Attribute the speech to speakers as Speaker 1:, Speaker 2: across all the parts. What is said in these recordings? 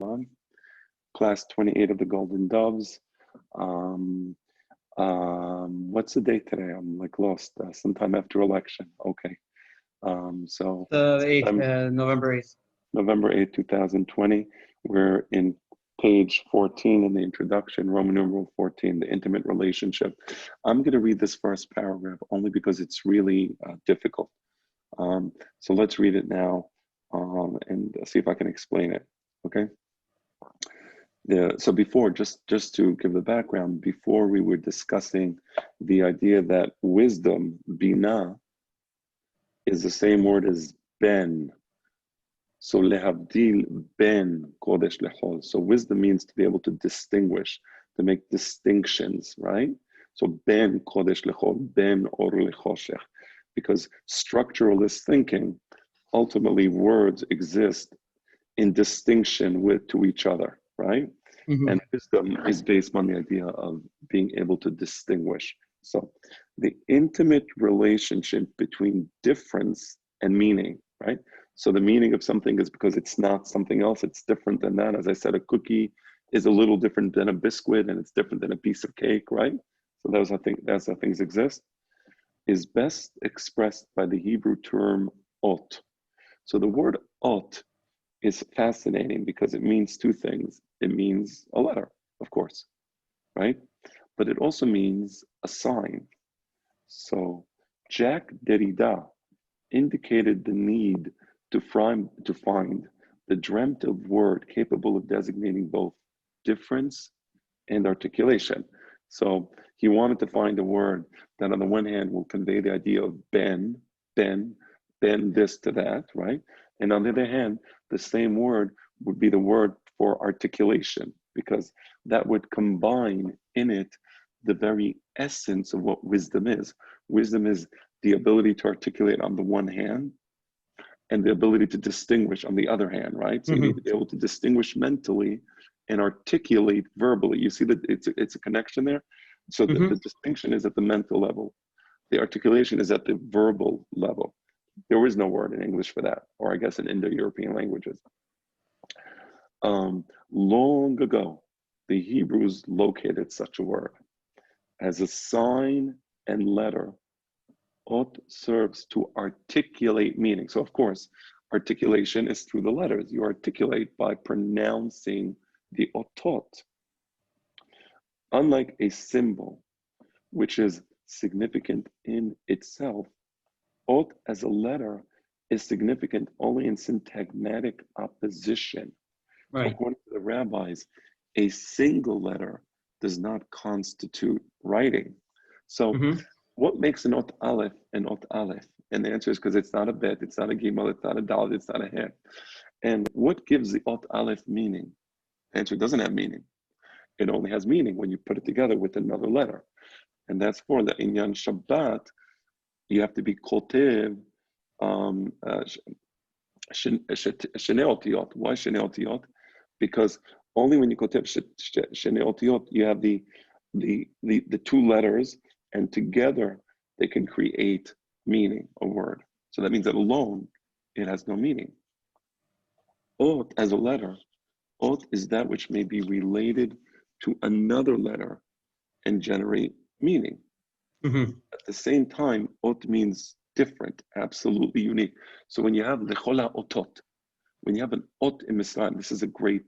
Speaker 1: on. Class 28 of the Golden Doves. What's the date today? I'm like lost. Sometime after election. Okay. So
Speaker 2: The 8th, November 8th.
Speaker 1: November 8th, 2020. We're in page 14 in the introduction, Roman numeral 14, the intimate relationship. I'm going to read this first paragraph only because it's really difficult. So let's read it now and see if I can explain it. Okay. So before, just to give the background, before we were discussing the idea that wisdom, bina, is the same word as ben. So lehavdil ben kodesh lechol. So wisdom means to be able to distinguish, to make distinctions, right? So ben kodesh lechol, ben or lechoshech. Because structuralist thinking, ultimately words exist in distinction to each other, right? Mm-hmm. And wisdom is based on the idea of being able to distinguish. So the intimate relationship between difference and meaning, right? So the meaning of something is because it's not something else, it's different than that. As I said, a cookie is a little different than a biscuit, and it's different than a piece of cake, right? So that's how things exist, is best expressed by the Hebrew term ot. So the word ot is fascinating because it means two things. It means a letter, of course, right? But it also means a sign. So Jacques Derrida indicated the need to find the dreamt of word capable of designating both difference and articulation. So he wanted to find a word that on the one hand will convey the idea of bend this to that, right? And on the other hand, the same word would be the word for articulation, because that would combine in it the very essence of what wisdom is. Wisdom is the ability to articulate on the one hand and the ability to distinguish on the other hand, right? So you need to be able to distinguish mentally and articulate verbally. You see that it's a connection there? So the distinction is at the mental level. The articulation is at the verbal level. There is no word in English for that, or I guess in Indo-European languages. Long ago, the Hebrews located such a word. As a sign and letter, ot serves to articulate meaning. So of course, articulation is through the letters. You articulate by pronouncing the otot. Unlike a symbol, which is significant in itself, ot as a letter is significant only in syntagmatic opposition. Right. According to the rabbis, a single letter does not constitute writing. So what makes an ot aleph an ot aleph? And the answer is because it's not a bet, it's not a gimel, it's not a dal, it's not a he. And what gives the ot aleph meaning? The answer doesn't have meaning. It only has meaning when you put it together with another letter. And that's for the inyan Shabbat. You have to be kotev shnei otiyot. Why shnei otiyot? Because only when you kotev shnei otiyot, you have the two letters, and together they can create meaning, a word. So that means that alone, it has no meaning. Ot as a letter, ot is that which may be related to another letter and generate meaning. At the same time, ot means different, absolutely unique. So when you have lechola otot, when you have an ot in Mitzrayim, this is a great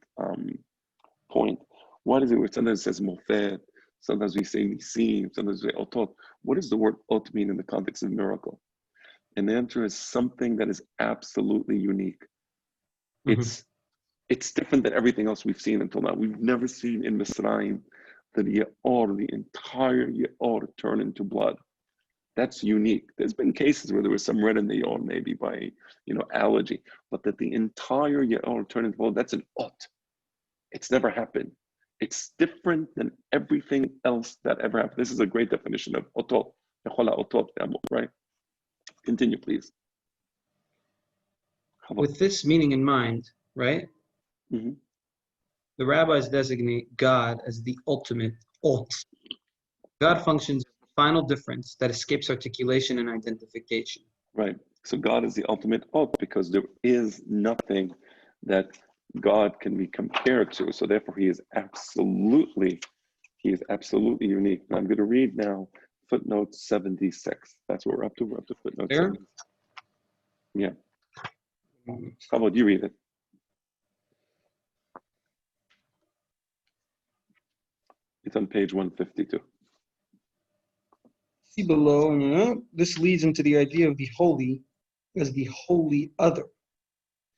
Speaker 1: point. What is it? Where sometimes it says mofet, sometimes we say nisim, sometimes we say otot. What does the word ot mean in the context of miracle? And the answer is something that is absolutely unique. It's different than everything else we've seen until now. We've never seen in Mitzrayim that the entire Ye'or turn into blood. That's unique. There's been cases where there was some red in the Ye'or, maybe by allergy, but that the entire Ye'or turn into blood, that's an ot. It's never happened. It's different than everything else that ever happened. This is a great definition of otot, right? Continue, please.
Speaker 2: With this meaning in mind, right? The rabbis designate God as the ultimate ot. God functions as the final difference that escapes articulation and identification.
Speaker 1: Right. So God is the ultimate ot because there is nothing that God can be compared to. So therefore, he is absolutely unique. And I'm going to read now footnote 76. That's what we're up to. We're up to footnote
Speaker 2: There?
Speaker 1: 76. Yeah. How about you read it? It's on page 152.
Speaker 2: See below, this leads into the idea of the holy as the holy other.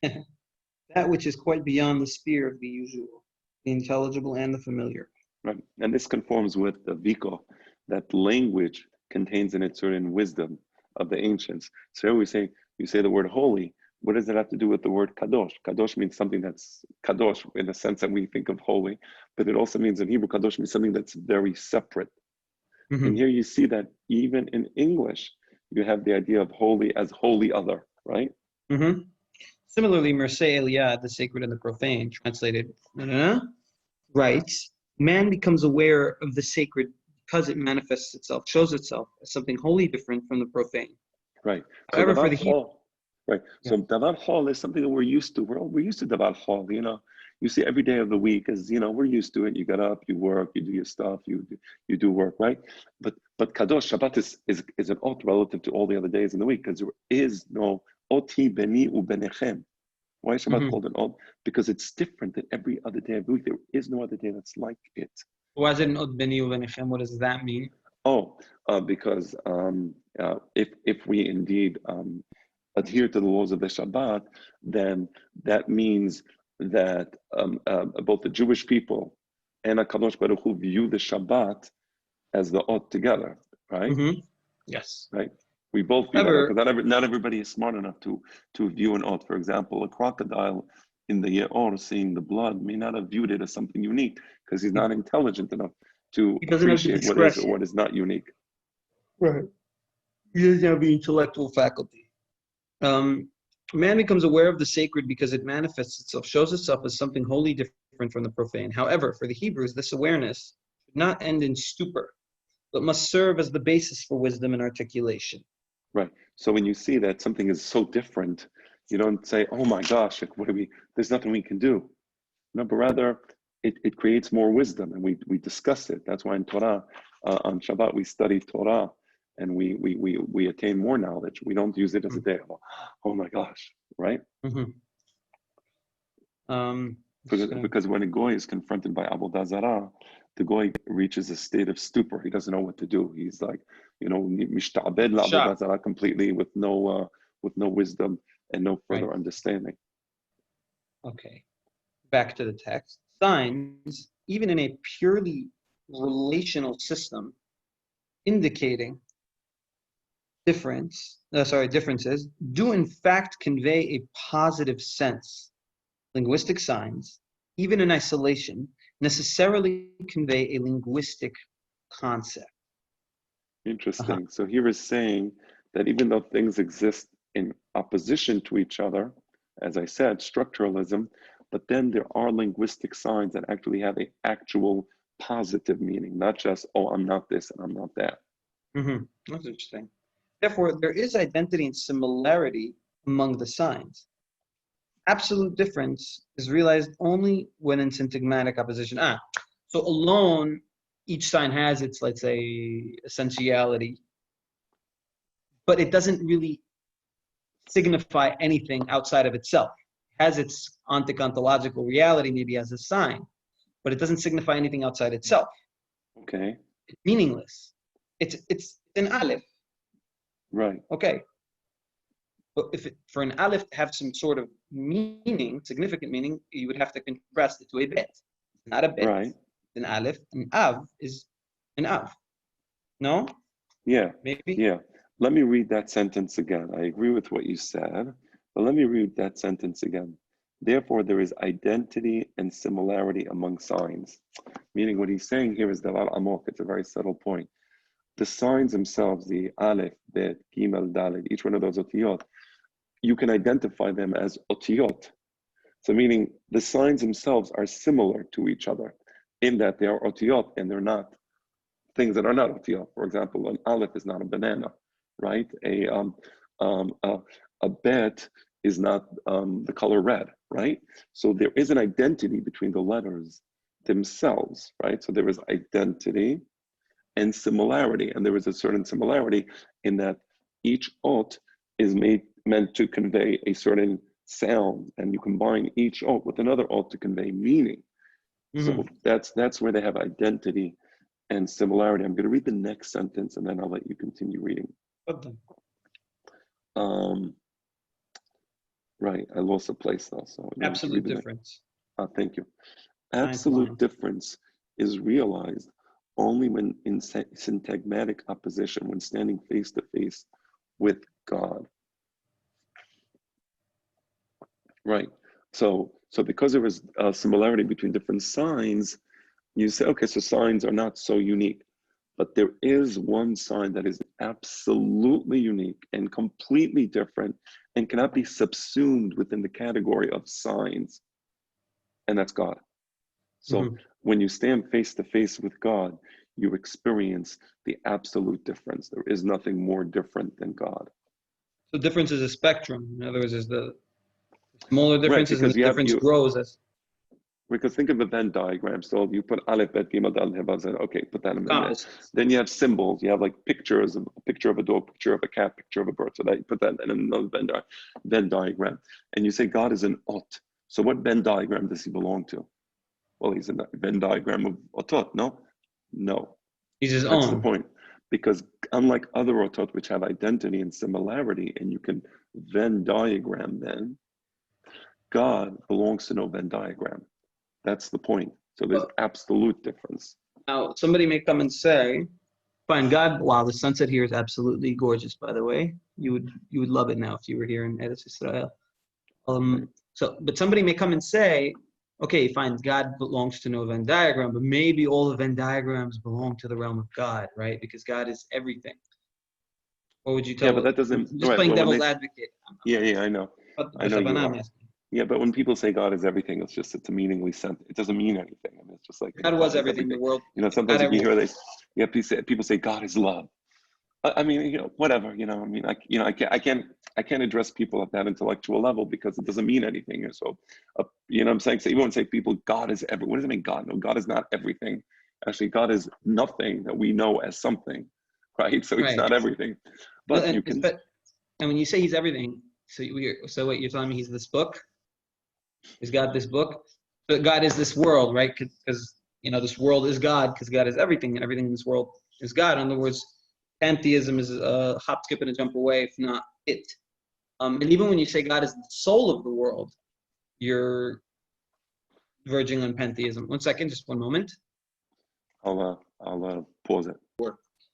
Speaker 2: That which is quite beyond the sphere of the usual, the intelligible and the familiar.
Speaker 1: Right. And this conforms with the Viko, that language contains in it certain wisdom of the ancients. So here you say the word holy. What does it have to do with the word kadosh? Kadosh means something that's kadosh in the sense that we think of holy, but it also means in Hebrew, kadosh means something that's very separate.
Speaker 2: Mm-hmm.
Speaker 1: And here you see that even in English, you have the idea of holy as holy other, right?
Speaker 2: Mm-hmm. Similarly, Mircea Eliade, the sacred and the profane, translated, writes, man becomes aware of the sacred because it manifests itself, shows itself as something wholly different from the profane.
Speaker 1: Right. So
Speaker 2: However, for
Speaker 1: davar
Speaker 2: the Hebrew,
Speaker 1: hol, right. So davar hol is something that we're used to. We're used to davar hol. You see every day of the week is, we're used to it. You get up, you work, you do your stuff, you do work, right? But Kadosh Shabbat is an oath relative to all the other days in the week because there is no oti beni u benechem. Why is Shabbat called an oath? Because it's different than every other day of the week. There is no other day that's like it.
Speaker 2: Why is it an od beni uvenechem? What does that mean?
Speaker 1: Because if we indeed adhere to the laws of the Shabbat, then that means that both the Jewish people and Kadosh Baruch Hu view the Shabbat as the oath together, right?
Speaker 2: Mm-hmm. Yes.
Speaker 1: Right. We both view that because not everybody is smart enough to view an oath. For example, a crocodile in the Ye'or seeing the blood may not have viewed it as something unique because he's not intelligent enough to appreciate what is or what is not unique.
Speaker 2: Right. He doesn't have the intellectual faculty. Man becomes aware of the sacred because it manifests itself, shows itself as something wholly different from the profane. However, for the Hebrews, this awareness should not end in stupor, but must serve as the basis for wisdom and articulation.
Speaker 1: Right. So when you see that something is so different, you don't say, "Oh my gosh, there's nothing we can do." No, but rather it creates more wisdom, and we discuss it. That's why in Torah, on Shabbat, we study Torah, and we attain more knowledge. We don't use it as a day of, "Oh my gosh," right?
Speaker 2: Mm-hmm.
Speaker 1: Because when a goy is confronted by Avodah Zarah, the goy reaches a state of stupor. He doesn't know what to do. He's like, mishtabed la'avodah zarah completely with no wisdom and no further understanding.
Speaker 2: Okay, back to the text. Signs, even in a purely relational system, indicating differences, do in fact convey a positive sense. Linguistic signs, even in isolation, necessarily convey a linguistic concept.
Speaker 1: Interesting. So here is saying that even though things exist in opposition to each other, as I said, structuralism, but then there are linguistic signs that actually have an actual positive meaning, not just, "Oh, I'm not this and I'm not that."
Speaker 2: Mm-hmm. That's interesting. Therefore, there is identity and similarity among the signs. Absolute difference is realized only when in syntagmatic opposition. So alone, each sign has its, let's say, essentiality, but it doesn't really signify anything outside of itself. It has its ontological reality maybe as a sign, but it doesn't signify anything outside itself.
Speaker 1: Okay.
Speaker 2: It's meaningless. It's an aleph.
Speaker 1: Right.
Speaker 2: Okay. But for an aleph to have some sort of meaning, significant meaning, you would have to contrast it to a bet. Not a bet.
Speaker 1: Right.
Speaker 2: An aleph. An av is an av. No?
Speaker 1: Yeah.
Speaker 2: Maybe?
Speaker 1: Yeah. Let me read that sentence again. I agree with what you said, but let me read that sentence again. Therefore, there is identity and similarity among signs. Meaning what he's saying here is davar amok. It's a very subtle point. The signs themselves, the aleph, bet, gimel, dalet, each one of those otiyot, you can identify them as otiyot. So meaning the signs themselves are similar to each other in that they are otiyot and they're not things that are not otiyot. For example, an aleph is not a banana, right? A bet is not the color red, right? So there is an identity between the letters themselves, right? So there is identity and similarity, and there is a certain similarity in that each ot is meant to convey a certain sound, and you combine each ot with another ot to convey meaning. So that's where they have identity and similarity. I'm going to read the next sentence, and then I'll let you continue reading. Right, I lost a place though. So
Speaker 2: absolute difference.
Speaker 1: Thank you. Absolute difference is realized only when in syntagmatic opposition, when standing face to face with God. Right. So because there is a similarity between different signs, you say, okay, so signs are not so unique. But there is one sign that is absolutely unique and completely different and cannot be subsumed within the category of signs, and that's God. So when you stand face to face with God, you experience the absolute difference. There is nothing more different than God.
Speaker 2: So difference is a spectrum. In other words, there's the smaller differences, and the difference grows as.
Speaker 1: Because think of a Venn diagram. So you put Aleph, Bet, Gimel, Dal, He, Vav, Zed. Okay, put that in there. Then you have symbols. You have like pictures, a picture of a dog, picture of a cat, picture of a bird. So that you put that in another Venn diagram. And you say God is an ot. So what Venn diagram does he belong to? Well, he's in the Venn diagram of otot, no? No.
Speaker 2: He's his own.
Speaker 1: That's the point. Because unlike other otot, which have identity and similarity, and you can Venn diagram them, God belongs to no Venn diagram. That's the point. So there's absolute difference.
Speaker 2: Now, somebody may come and say, fine, God, wow, the sunset here is absolutely gorgeous, by the way. You would love it now if you were here in Eretz Israel. But somebody may come and say, okay, fine, God belongs to no Venn diagram, but maybe all the Venn diagrams belong to the realm of God, right? Because God is everything. What would you tell?
Speaker 1: Yeah, but that doesn't.
Speaker 2: Just playing devil's advocate.
Speaker 1: Yeah, I know. I know you are. Yeah, but when people say God is everything, it's a meaningless sentence. It doesn't mean anything. I mean, it's just like
Speaker 2: God was everything. The world.
Speaker 1: Sometimes you hear people say God is love. I mean, whatever. I mean, I can't address people at that intellectual level because it doesn't mean anything. So, what I'm saying? So you won't say people God is everything. What does it mean? God? No, God is not everything. Actually, God is nothing that we know as something, right? So it's not everything. But you can.
Speaker 2: And when you say He's everything, so what you're telling me? He's this book. He's got this book, but God is this world, right? Because this world is God, because God is everything, and everything in this world is God. In other words, pantheism is a hop, skip, and a jump away, if not it. And even when you say God is the soul of the world, you're verging on pantheism. 1 second, just one moment.
Speaker 1: I'll pause it.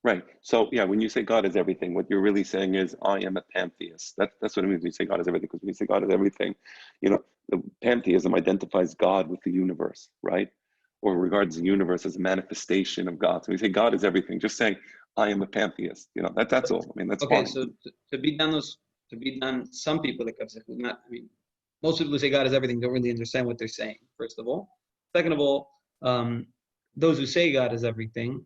Speaker 1: Right. So yeah, when you say God is everything, what you're really saying is I am a pantheist. That's what it means when you say God is everything. Because when you say God is everything, the pantheism identifies God with the universe, right? Or regards the universe as a manifestation of God. So when you say God is everything, just saying I am a pantheist. That's all. I mean, that's
Speaker 2: okay.
Speaker 1: fine.
Speaker 2: So to be done, some people that most people who say God is everything don't really understand what they're saying. First of all, second of all, those who say God is everything.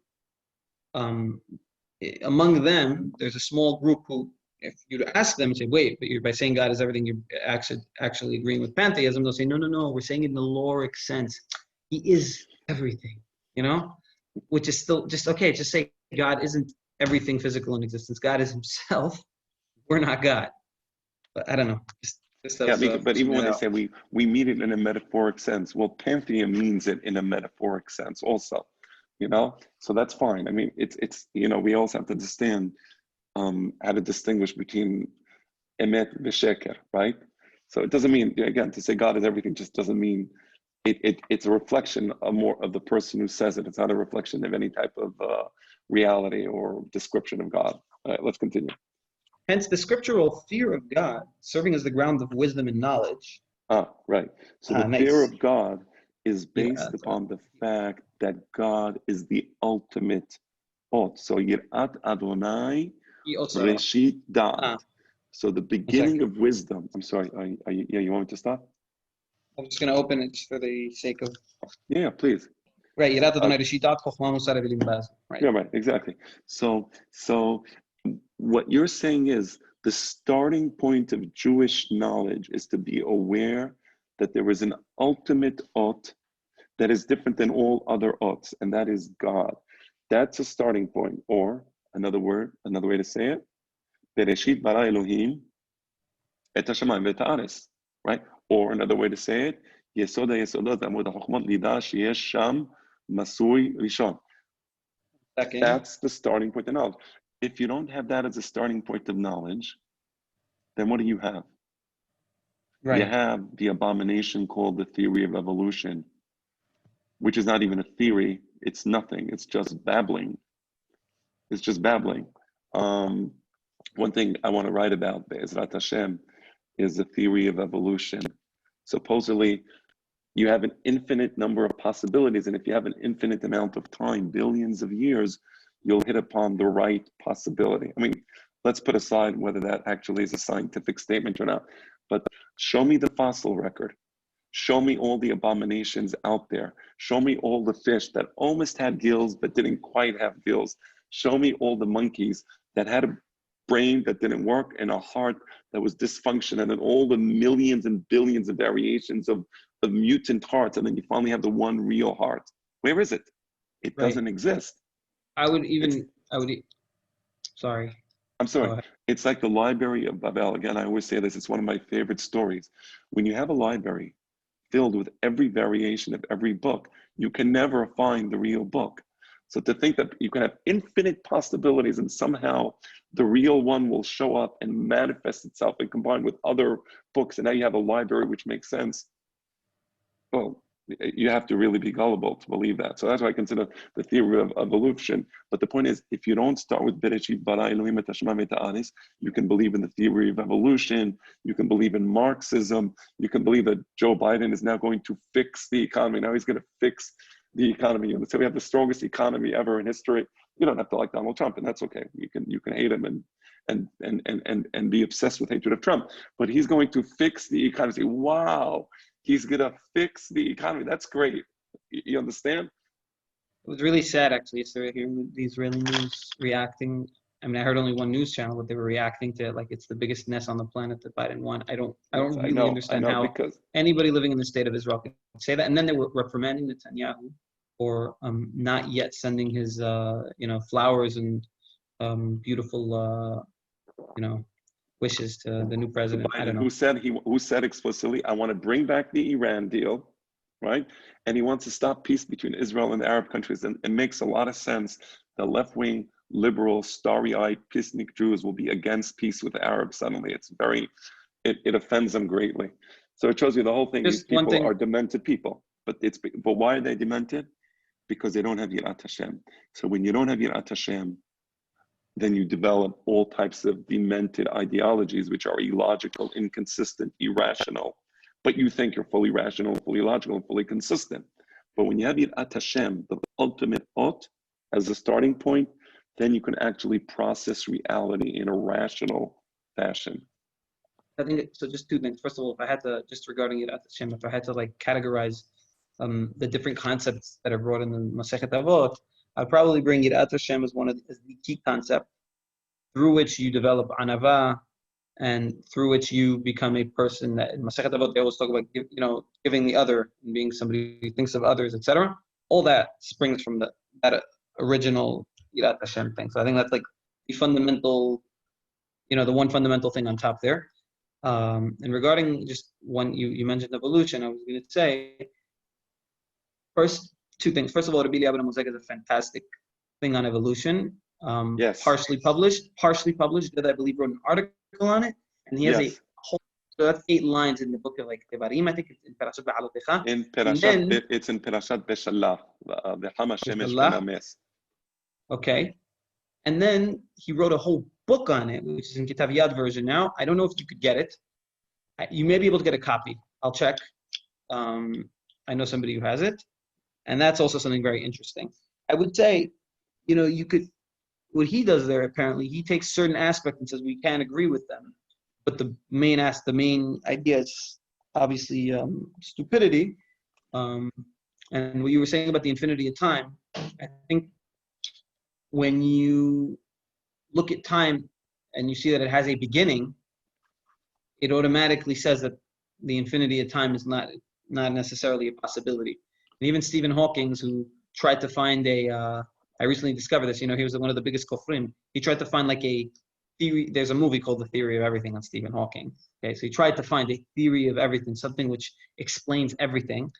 Speaker 2: Among them, there's a small group who, if you'd ask them and say, wait, but by saying God is everything, you're actually agreeing with pantheism, they'll say, no, we're saying it in the loric sense. He is everything, which is still just okay. Just say God isn't everything physical in existence. God is himself. We're not God. But I don't know.
Speaker 1: But even when they say we mean it in a metaphoric sense, well, pantheism means it in a metaphoric sense also. So that's fine. I mean, it's we also have to understand how to distinguish between emet v'sheker, right? So it doesn't mean, again, to say God is everything just doesn't mean it's a reflection of the person who says it. It's not a reflection of any type of reality or description of God. All right, let's continue.
Speaker 2: Hence, the scriptural fear of God serving as the ground of wisdom and knowledge.
Speaker 1: Right. So the fear of God is based upon the fact that God is the ultimate ot. So Yirat Adonai Reshit Da'at. So the beginning of wisdom. I'm sorry. You want me to stop?
Speaker 2: I'm just going to open it for the sake of.
Speaker 1: Yeah, please.
Speaker 2: Right. Yirat Adonai Reshit Da'at Chochmah Musar Evilim Baz. Right.
Speaker 1: Yeah, right. Exactly. So what you're saying is the starting point of Jewish knowledge is to be aware that there is an ultimate ot that is different than all other ots, and that is God. That's a starting point. Or another way to say it, Bereshit bara Elohim et hashamayim ve'et haaretz, right? Or another way to say it, Yesod ha'yesodot v'amud ha'chokhmot lida sheyesh sham masui rishon.
Speaker 2: Second.
Speaker 1: That's the starting point of knowledge. If you don't have that as a starting point of knowledge, then what do you have?
Speaker 2: Right.
Speaker 1: You have the abomination called the theory of evolution, which is not even a theory. It's nothing. It's just babbling. It's just babbling. One thing I want to write about, Be'ezrat Hashem, is the theory of evolution. Supposedly, you have an infinite number of possibilities, and if you have an infinite amount of time, billions of years, you'll hit upon the right possibility. I mean, let's put aside whether that actually is a scientific statement or not, but show me the fossil record. Show me all the abominations out there. Show me all the fish that almost had gills but didn't quite have gills. Show me all the monkeys that had a brain that didn't work and a heart that was dysfunctional, and then all the millions and billions of variations of mutant hearts, and then you finally have the one real heart. Where is it? It doesn't exist.
Speaker 2: Sorry.
Speaker 1: I'm sorry. It's like the Library of Babel. Again, I always say this, it's one of my favorite stories. When you have a library filled with every variation of every book, you can never find the real book. So to think that you can have infinite possibilities and somehow the real one will show up and manifest itself and combine with other books, and now you have a library which makes sense. Well, you have to really be gullible to believe that. So that's why I consider the theory of evolution. But the point is, if you don't start with Bereshit bara Elohim et hashamayim ve'et haaretz, you can believe in the theory of evolution, you can believe in Marxism, you can believe that Joe Biden is now going to fix the economy. Now he's going to fix the economy. And so we have the strongest economy ever in history. You don't have to like Donald Trump, and that's okay. You can hate him and be obsessed with hatred of Trump. But he's going to fix the economy. Say, wow, he's going to fix the economy. That's great. You understand?
Speaker 2: It was really sad, actually, yesterday hearing the Israeli news reacting. I mean, I heard only one news channel, but they were reacting to it like it's the biggest mess on the planet that Biden won. I don't really understand how anybody living in the state of Israel can say that. And then they were reprimanding Netanyahu for not yet sending his, flowers and beautiful, wishes to the new president.
Speaker 1: Biden,
Speaker 2: I don't know.
Speaker 1: Who said explicitly, I want to bring back the Iran deal, right? And he wants to stop peace between Israel and the Arab countries. And it makes a lot of sense. The left-wing, liberal, starry-eyed, peacenik Jews will be against peace with the Arabs suddenly. It offends them greatly. So it shows you the whole thing. These people are demented people. But why are they demented? Because they don't have Yirat Hashem. So when you don't have Yirat Hashem, then you develop all types of demented ideologies, which are illogical, inconsistent, irrational. But you think you're fully rational, fully logical, and fully consistent. But when you have Yirat Hashem, the ultimate ot, as a starting point, then you can actually process reality in a rational fashion.
Speaker 2: I think so. Just two things. First of all, if I had to, just regarding Yirat Hashem, if I had to categorize the different concepts that are brought in the Masechet Avot, I'd probably bring Yirat Hashem as as the key concept through which you develop anava, and through which you become a person that in Masechet Avot they always talk about, giving the other and being somebody who thinks of others, etc. All that springs from that original Yirat Hashem thing. So I think that's the fundamental, the one fundamental thing on top there. And regarding just one, you mentioned evolution, I was going to say, first, two things. First of all, Rabbi Eliyahu ben Moshe is a fantastic thing on evolution.
Speaker 1: Yes.
Speaker 2: Partially published. That I believe wrote an article on it, and he has a whole. So that's 8 lines in the book of Devarim. I think it's in Parashat Ba'alotecha.
Speaker 1: It's in Parashat Beshalach. V'chama shemesh benames.
Speaker 2: Okay, and then he wrote a whole book on it, which is in Kitav Yad version now. I don't know if you could get it. You may be able to get a copy. I'll check. I know somebody who has it. And that's also something very interesting. I would say, you could, what he does there, apparently, he takes certain aspects and says we can't agree with them. But the main idea is obviously stupidity. And what you were saying about the infinity of time, I think when you look at time and you see that it has a beginning, it automatically says that the infinity of time is not necessarily a possibility. And even Stephen Hawking, who tried to find I recently discovered this, he was one of the biggest kofrim. He tried to find like a theory. There's a movie called The Theory of Everything on Stephen Hawking. Okay, so he tried to find a theory of everything, something which explains everything.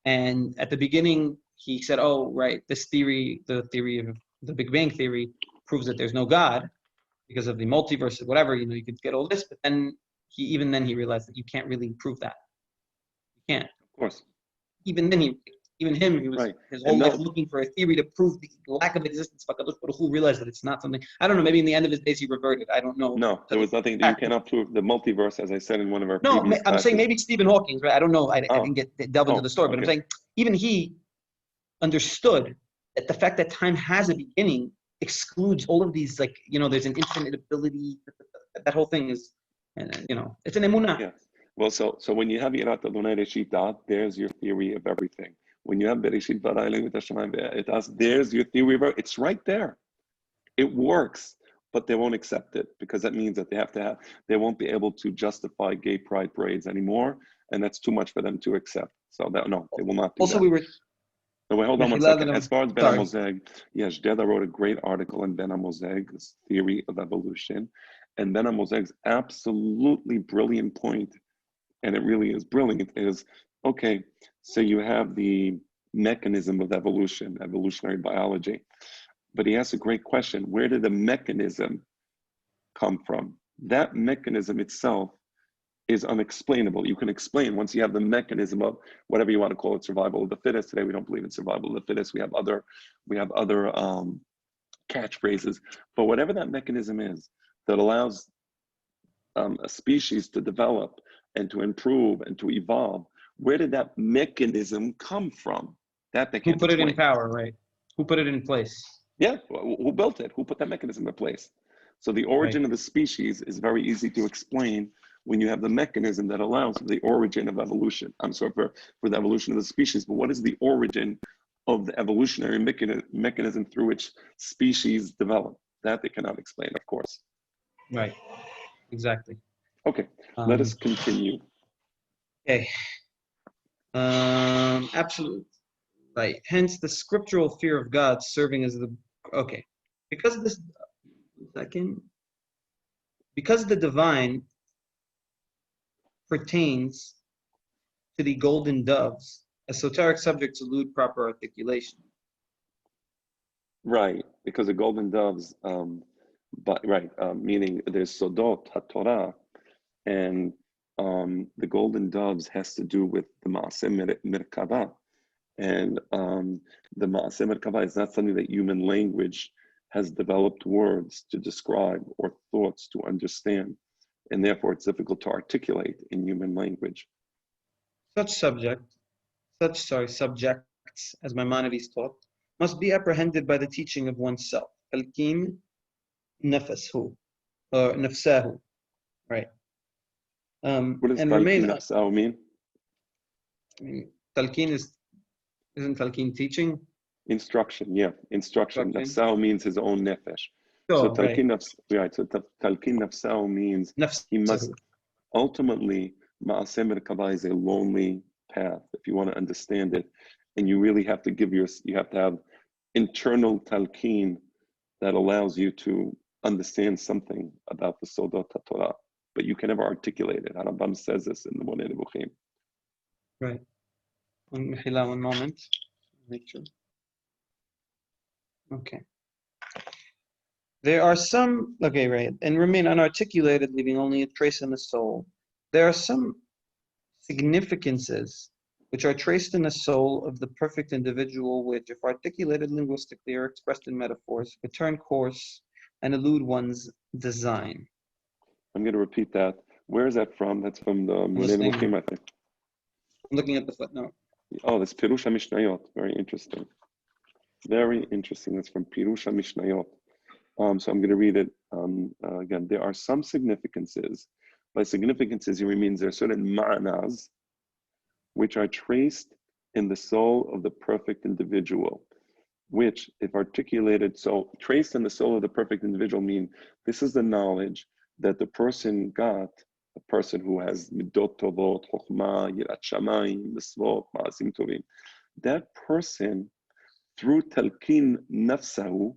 Speaker 2: And at the beginning, he said, oh, right, this theory, the theory of the Big Bang Theory, proves that there's no God because of the multiverse, whatever, you could get all this. But then he realized that you can't really prove that. You can't.
Speaker 1: Of course.
Speaker 2: Even then, he was
Speaker 1: right.
Speaker 2: his whole life looking for a theory to prove the lack of existence of Kadosh Baruch Hu, realized that it's not something. I don't know. Maybe in the end of his days he reverted. I don't know.
Speaker 1: No, there was nothing. You cannot prove the multiverse, as I said in one of our
Speaker 2: No,
Speaker 1: previous
Speaker 2: I'm
Speaker 1: classes.
Speaker 2: saying maybe Stephen Hawking, right? I don't know. I didn't delve into the story, but I'm saying even he understood that the fact that time has a beginning excludes all of these, like, there's an infinite ability. That whole thing is, it's an emunah.
Speaker 1: Yes. Well, so when you have Yirat Adonai Reshit, there's your theory of everything. When you have Bereshit Bara Elohim et Hashemayim ve'etas, there's your theory of everything. It's right there. It works, but they won't accept it because that means that they won't be able to justify gay pride parades anymore, and that's too much for them to accept. So they will not do
Speaker 2: also,
Speaker 1: that.
Speaker 2: we were.
Speaker 1: No, wait, hold on 1 second. As far as Ben HaMozeg, yes, Jeda wrote a great article in Ben HaMozeg's theory of evolution, and Ben HaMozeg's absolutely brilliant point, and it really is brilliant, is, okay, so you have the mechanism of evolution, evolutionary biology, but he asks a great question: where did the mechanism come from? That mechanism itself is unexplainable. You can explain once you have the mechanism of whatever you want to call it, survival of the fittest. Today we don't believe in survival of the fittest. We have other catchphrases, but whatever that mechanism is that allows a species to develop and to improve and to evolve, where did that mechanism come from? That they can't
Speaker 2: Who put
Speaker 1: explain.
Speaker 2: It in power, right? Who put it in place?
Speaker 1: Yeah, who built it? Who put that mechanism in place? So the origin of the species is very easy to explain when you have the mechanism that allows the origin of evolution. I'm sorry for the evolution of the species, but what is the origin of the evolutionary mechanism through which species develop? That they cannot explain, of course.
Speaker 2: Right, exactly.
Speaker 1: Okay, let us continue.
Speaker 2: Okay. Absolutely. Right. Hence the scriptural fear of God serving as the because the divine pertains to the golden doves, esoteric subjects elude proper articulation.
Speaker 1: Right, because the golden doves, meaning there's Sodot HaTorah, and the golden doves has to do with the Maaseh Merkava. And the Maaseh Merkava is not something that human language has developed words to describe or thoughts to understand. And therefore it's difficult to articulate in human language.
Speaker 2: Such subjects, as Maimonides taught, must be apprehended by the teaching of oneself. Talqin nafashu, or nafsahu, right?
Speaker 1: What does Talqin nafsahu mean?
Speaker 2: Talqin isn't Talqin teaching?
Speaker 1: Instruction, yeah, instruction. Nafsahu means his own nefesh.
Speaker 2: So
Speaker 1: Talqin nafsahu means he must ultimately, Maaseh Merkava is a lonely path, if you want to understand it, and you really have to you have to have internal talqin that allows you to understand something about the Sodot HaTorah, but you can never articulate it. Harambam says this in the Monei Nevuchim.
Speaker 2: Right. One moment. Make sure. Okay. There are some, right, and remain unarticulated, leaving only a trace in the soul. There are some significances which are traced in the soul of the perfect individual, which, if articulated linguistically or expressed in metaphors, return course and elude one's design.
Speaker 1: I'm going to repeat that. Where is that from? That's from the Monei Nevuchim, I think.
Speaker 2: I'm looking at the footnote.
Speaker 1: Oh, that's Pirush HaMishnayot. Very interesting. Very interesting. That's from Pirush HaMishnayot. So I'm going to read it again. There are some significances. By significances, he means there are certain ma'anas which are traced in the soul of the perfect individual, which, if articulated, so traced in the soul of the perfect individual mean this is the knowledge that the person got a person who has midot tovot, chokhmah, yirat shamayim, mitzvot, ma'asim tovim, that person, through talqin nafsahu,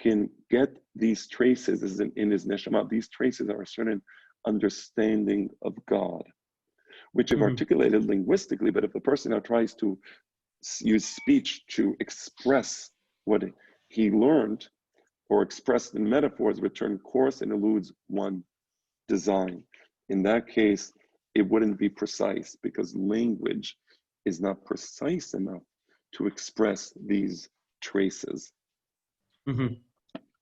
Speaker 1: can get these traces in his neshama. These traces are a certain understanding of God, which are articulated linguistically, but if the person now tries to use speech to express what he learned or expressed in metaphors, would turn coarse and eludes one design. In that case, it wouldn't be precise because language is not precise enough to express these traces.
Speaker 2: Mm-hmm.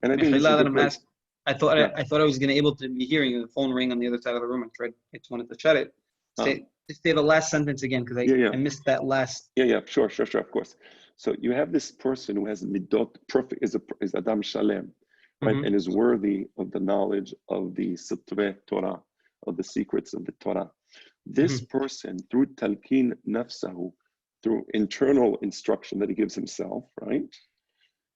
Speaker 1: And I think this is a good place.
Speaker 2: I thought I was going to able to be hearing the phone ring on the other side of the room. I just wanted to shut it. Say the last sentence again because I missed that last.
Speaker 1: Sure, of course. So you have this person who has midot, perfect, is Adam Shalem, right, and is worthy of the knowledge of the Sitre Torah, of the secrets of the Torah. This person, through talqin nafsahu, through internal instruction that he gives himself, right,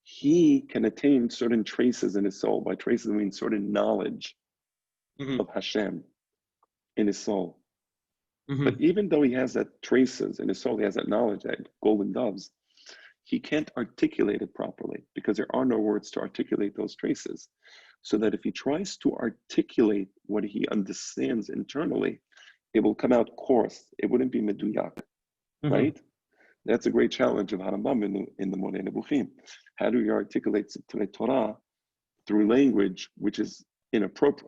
Speaker 1: he can attain certain traces in his soul. By traces, I mean certain knowledge of Hashem in his soul. But even though he has that traces in his soul, he has that knowledge, that golden doves, he can't articulate it properly because there are no words to articulate those traces. So that if he tries to articulate what he understands internally, it will come out coarse. It wouldn't be meduyak, right? That's a great challenge of Harambam in the Moreh Nebuchim. How do you articulate Sitre Torah through language which is inappropriate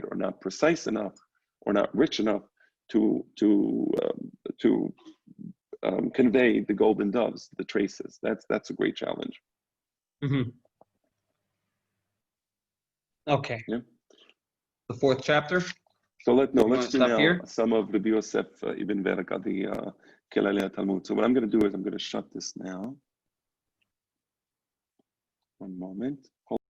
Speaker 1: or not precise enough or not rich enough to convey the golden doves, the traces? That's a great challenge.
Speaker 2: Okay.
Speaker 1: Yeah.
Speaker 2: The fourth chapter.
Speaker 1: So let's do now
Speaker 2: here?
Speaker 1: some of Rabbi Yosef Ibn Verka, the Kelalei Talmud. So what I'm going to do is I'm going to shut this now. One moment.